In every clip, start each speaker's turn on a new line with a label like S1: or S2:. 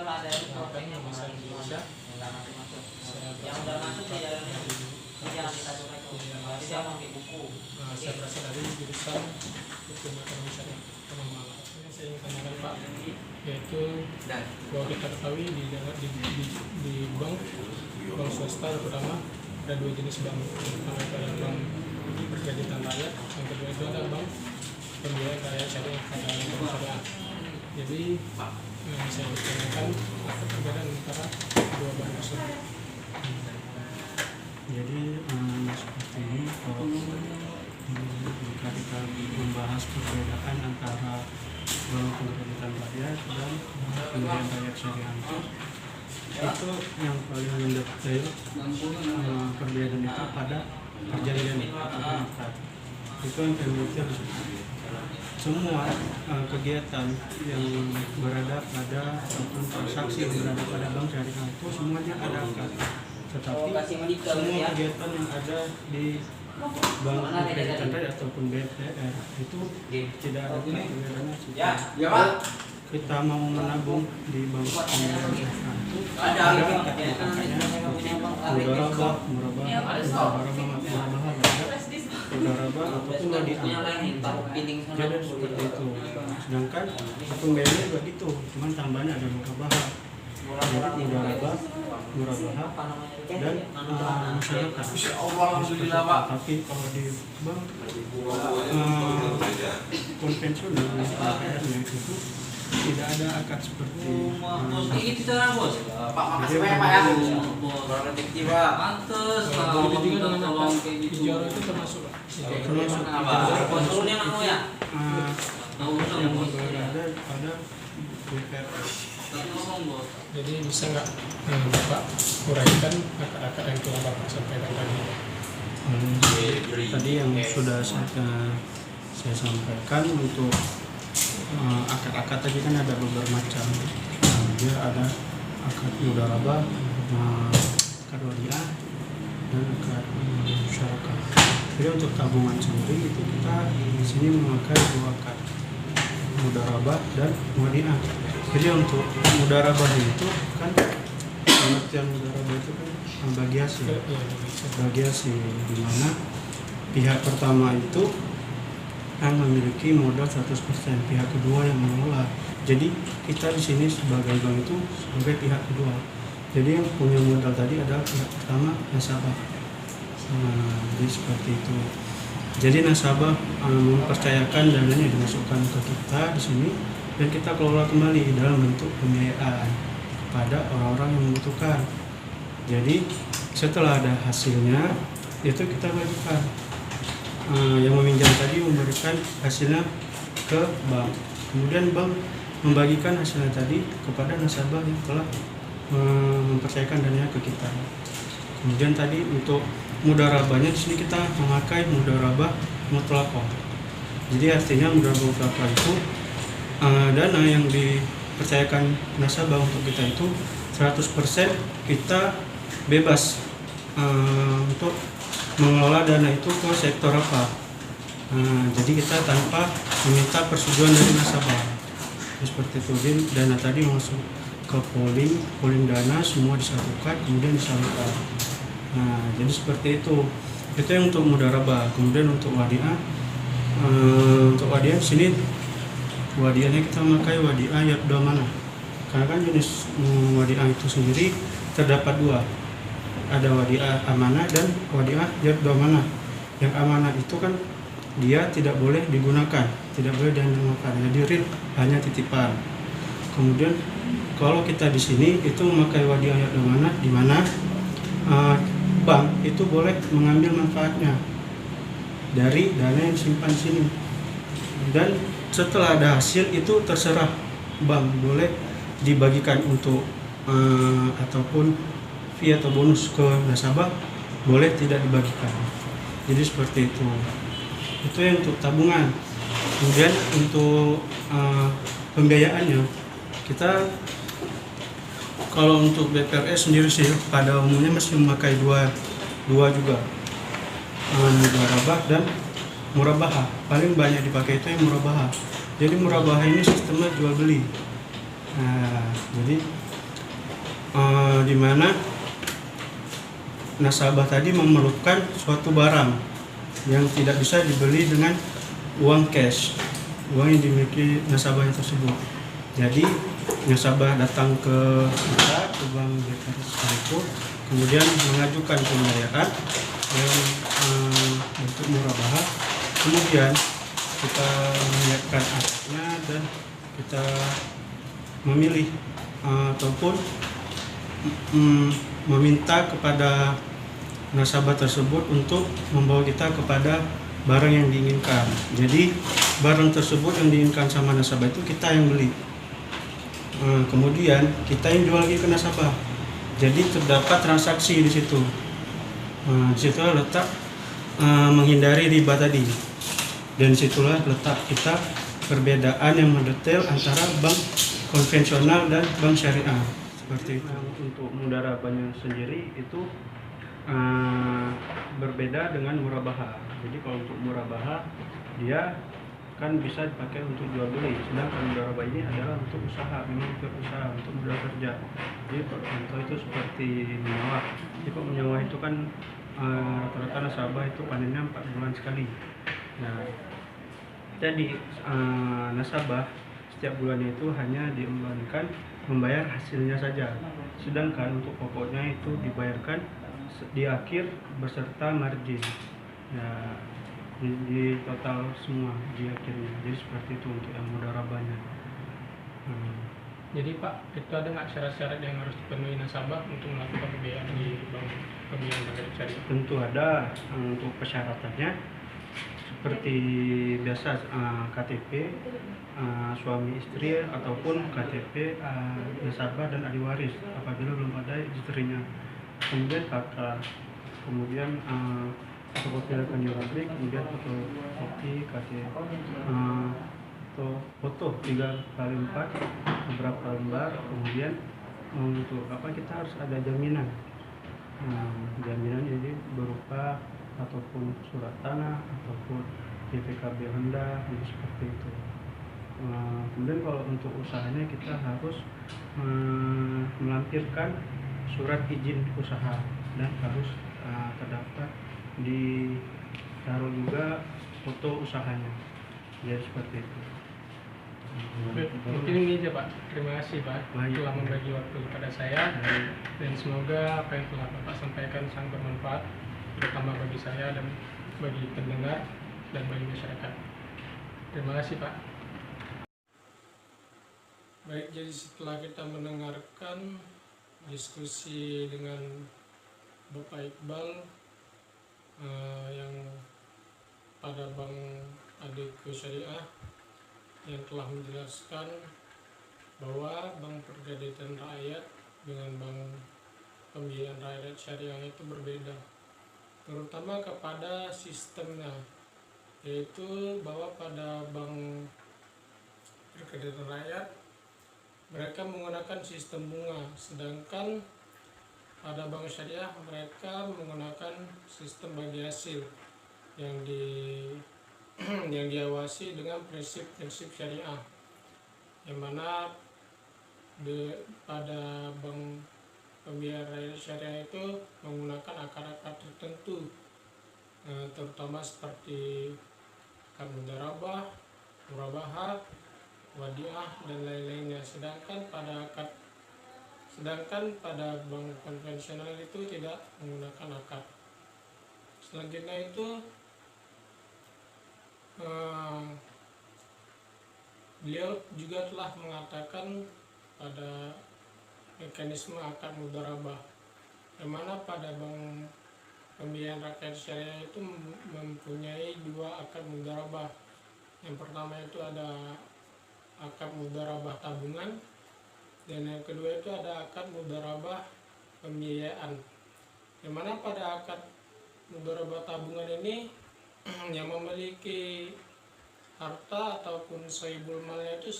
S1: apa yang bisa dibaca yang udah masuk ya jalannya jangan ditajam itu berarti dia mau buku saya berasal dari jurusan hukum ekonomi syariah pengamal. Ini saya ingin tanyakan Pak, yaitu bahwa kita ketahui di bank swasta terutama ada dua jenis bank. Pertama itu ada bank berkreditan rakyat, yang kedua itu ada bank pembiayaan rakyat syariah atau bank syariah. Jadi saya bertanyakan apa perbedaan antara dua bank tersebut.
S2: Jadi seperti ini, kalau jika kita membahas perbedaan antara bank pembiayaan rakyat dan pembiayaan rakyat syariah itu yang paling mendetail perbedaan itu pada perjanjian itu yang penting. Semua kegiatan yang berada pada ataupun transaksi yang berada pada bank syariah itu semuanya ada akad. Tetapi semua kegiatan yang ada di bank pembiayaan rakyat ataupun BPR itu tidak ada perbedaannya. Kita mau menabung di bank pembiayaan syariah itu ada murabah ataupun wadiah. Jadi seperti itu. Sedangkan pembiayaan juga gitu, cuman tambahannya ada murabah. Jadi murabah dan masyarakat. Tapi kalau di bank konvensional itu tidak ada akad seperti
S1: itu cara bos. Pak makasih banyak Pak ya. Rezeki Pak. Mantes lah.
S3: Begitu juga dengan akad ijarah itu termasuk Pak.
S2: termasuk
S1: Konsulnya nang ya.
S2: yang berada pada BPR.
S3: Jadi bisa nggak Bapak uraikan akad-akad yang telah Bapak sampaikan tadi?
S2: Tadi yang sudah saya sampaikan untuk akad-akad tadi kan ada beberapa macam. Dia ada akad mudharabah, akad wadiah, dan akad syariah. Jadi untuk tabungan sendiri itu kita di sini memakai dua akad, mudharabah dan wadiah. Jadi untuk mudharabah itu kan pengertian mudharabah itu kan bagi hasil, di mana pihak pertama itu kan memiliki modal 100%, pihak kedua yang mengelola. Jadi kita di sini sebagai bank itu sebagai pihak kedua. Jadi yang punya modal tadi adalah pihak pertama, nasabah. Jadi seperti itu. Jadi nasabah mempercayakan dananya dimasukkan ke kita di sini dan kita kelola kembali dalam bentuk pembiayaan kepada orang-orang yang membutuhkan. Jadi setelah ada hasilnya itu kita bagikan. Yang meminjam tadi memberikan hasilnya ke bank, kemudian bank membagikan hasilnya tadi kepada nasabah yang telah mempercayakan dananya ke kita. Kemudian tadi untuk mudharabahnya di sini kita memakai mudharabah mutlaqah. Jadi artinya mudharabah mutlaqah itu dana yang dipercayakan nasabah untuk kita itu 100% kita bebas untuk mengelola dana itu ke sektor apa. Jadi kita tanpa meminta persetujuan dari nasabah. Seperti itu, jadi dana tadi masuk ke pooling dana, semua disatukan kemudian disalurkan. Jadi seperti itu. Itu yang untuk mudharabah. Kemudian untuk wadiah, di sini wadiahnya kita memakai wadiah yabda mana. Karena kan jenis wadiah itu sendiri terdapat dua. Ada wadiah amanah dan wadiah yabda mana. Yang amanah itu kan dia tidak boleh digunakan, tidak boleh diandalkan, jadi real, hanya titipan. Kemudian kalau kita di sini itu memakai wadiah yabda mana, di mana bank itu boleh mengambil manfaatnya dari dana yang disimpan di sini. Dan setelah ada hasil itu terserah bank, boleh dibagikan untuk ataupun fee atau bonus ke nasabah, boleh tidak dibagikan. Jadi seperti itu. Itu yang untuk tabungan. Kemudian untuk pembiayaannya, kita kalau untuk BPRS sendiri sih pada umumnya masih memakai dua juga, mudharabah dan murabahah. Paling banyak dipakai itu yang murabahah. Jadi murabahah ini sistemnya jual beli. Jadi di mana nasabah tadi memerlukan suatu barang yang tidak bisa dibeli dengan uang cash, uang yang dimiliki nasabah tersebut. Jadi nasabah datang ke kita, ke bank BKS itu, kemudian mengajukan pembayaran yang bentuk murabaha. Kemudian kita menyiapkan asetnya dan kita memilih ataupun meminta kepada nasabah tersebut untuk membawa kita kepada barang yang diinginkan. Jadi barang tersebut yang diinginkan sama nasabah itu kita yang beli. Kemudian kita yang jual lagi ke nasabah. Jadi terdapat transaksi di situ. Di situlah letak menghindari riba tadi. Dan situlah letak kita perbedaan yang mendetail antara bank konvensional dan bank syariah. Seperti itu. Untuk mudharabahnya sendiri itu berbeda dengan murabaha. Jadi kalau untuk murabaha dia kan bisa dipakai untuk jual beli, sedangkan mudharabah ini adalah untuk usaha, memang untuk usaha, untuk modal kerja. Jadi contoh itu seperti menyewa. Jadi kalau menyewa itu kan rata-rata nasabah itu panennya 4 bulan sekali. Nah, jadi nasabah setiap bulannya itu hanya diembankan membayar hasilnya saja, sedangkan untuk pokoknya itu dibayarkan di akhir beserta margin. Ya, di total semua di akhirnya. Jadi seperti itu untuk yang mudharabahnya.
S3: Jadi Pak, itu ada nggak syarat-syarat yang harus dipenuhi nasabah untuk melakukan pembiayaan di bank syariah?
S2: Tentu ada. Untuk persyaratannya seperti biasa KTP suami istri ataupun KTP nasabah dan ahli waris apabila belum ada istrinya. Kemudian kakak, kemudian fotokopi rekening pabrik, kemudian fotokopi KTP atau foto 3x4 beberapa lembar. Kemudian untuk apa kita harus ada jaminan. Jaminan jadi berupa ataupun surat tanah ataupun BPKB Honda seperti itu. Kemudian kalau untuk usahanya kita harus melampirkan surat izin usaha dan harus terdapat ditaruh juga foto usahanya. Jadi seperti itu.
S3: Mungkin ini aja Pak. Terima kasih Pak telah membagi waktu kepada saya dan semoga apa yang telah Bapak sampaikan sangat bermanfaat, terutama bagi saya dan bagi pendengar dan bagi masyarakat. Terima kasih Pak. Baik, jadi setelah kita mendengarkan diskusi dengan Bapak Iqbal yang pada Bank Addiko Syariah yang telah menjelaskan bahwa Bank Pegadaian Rakyat dengan Bank Pembiayaan Rakyat Syariah itu berbeda, terutama kepada sistemnya, yaitu bahwa pada Bank Pegadaian Rakyat mereka menggunakan sistem bunga, sedangkan pada Bank Syariah mereka menggunakan sistem bagi hasil yang diawasi dengan prinsip-prinsip syariah, yang mana pada Bank Pembiayaan Rakyat Syariah itu menggunakan akar-akar tertentu, terutama seperti akad mudharabah, murabaha, wadiah dan lain-lainnya. Sedangkan pada bank konvensional itu tidak menggunakan akad. Selanjutnya itu beliau juga telah mengatakan pada mekanisme akad mudharabah, yang mana pada Bank Pembiayaan Rakyat Syariah itu mempunyai 2 akad mudharabah. Yang pertama itu ada akad mudharabah tabungan, dan yang kedua itu ada akad mudharabah pembiayaan, yang mana pada akad mudharabah tabungan ini yang memiliki harta ataupun sohibul malnya itu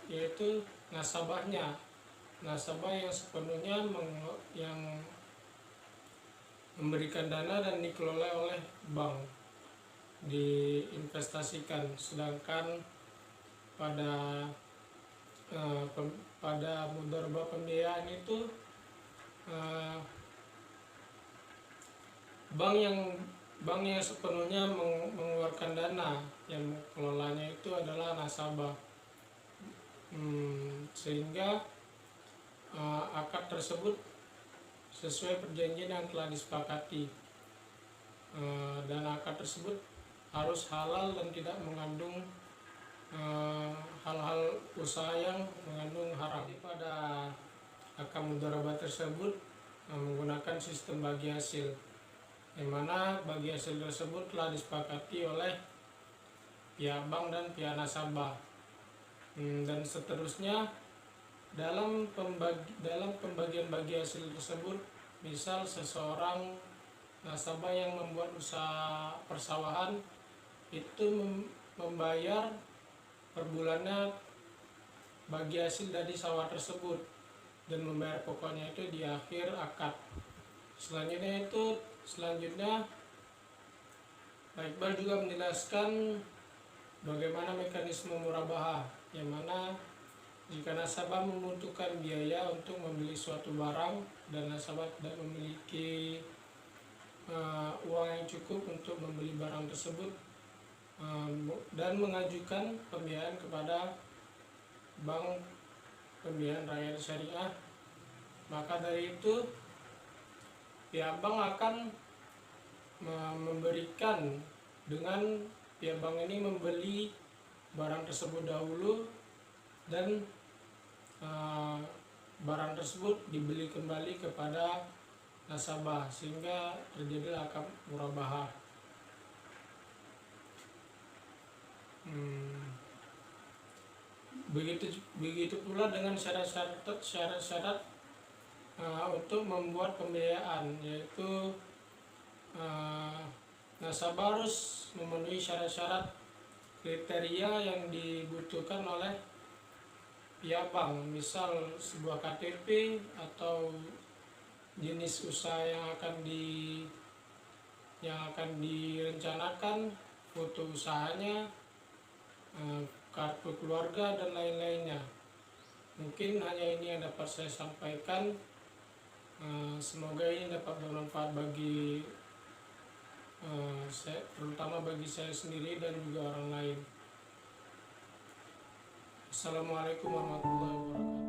S3: yaitu nasabahnya, nasabah yang sepenuhnya yang memberikan dana dan dikelola oleh bank diinvestasikan. Sedangkan pada mudharabah pembiayaan itu eh, bank yang sepenuhnya mengeluarkan dana, yang mengelolanya itu adalah nasabah. Sehingga akad tersebut sesuai perjanjian yang telah disepakati, dan akad tersebut harus halal dan tidak mengandung hal-hal usaha yang mengandung haram. Pada akad mudharabah tersebut menggunakan sistem bagi hasil, yang mana bagi hasil tersebut telah disepakati oleh pihak bank dan pihak nasabah. Dan seterusnya dalam pembagian bagi hasil tersebut, misal seseorang nasabah yang membuat usaha persawahan itu membayar per bulannya bagi hasil dari sawah tersebut, dan membayar pokoknya itu di akhir akad. Selanjutnya Pak Iqbal juga menjelaskan bagaimana mekanisme murabahah, yang mana jika nasabah membutuhkan biaya untuk membeli suatu barang dan nasabah tidak memiliki uang yang cukup untuk membeli barang tersebut, dan mengajukan pembiayaan kepada Bank Pembiayaan Rakyat Syariah, maka dari itu pihak bank akan memberikan dengan pihak bank ini membeli barang tersebut dahulu, dan barang tersebut dibeli kembali kepada nasabah, sehingga terjadilah akad murabahah. Begitu pula dengan syarat-syarat untuk membuat pembiayaan, yaitu nasabah harus memenuhi syarat-syarat kriteria yang dibutuhkan oleh pihak bank, misal sebuah KTP atau jenis usaha yang akan direncanakan, foto usahanya, kartu keluarga, dan lain-lainnya. Mungkin hanya ini yang dapat saya sampaikan. Semoga ini dapat bermanfaat bagi terutama bagi saya sendiri dan juga orang lain. Assalamualaikum warahmatullahi wabarakatuh.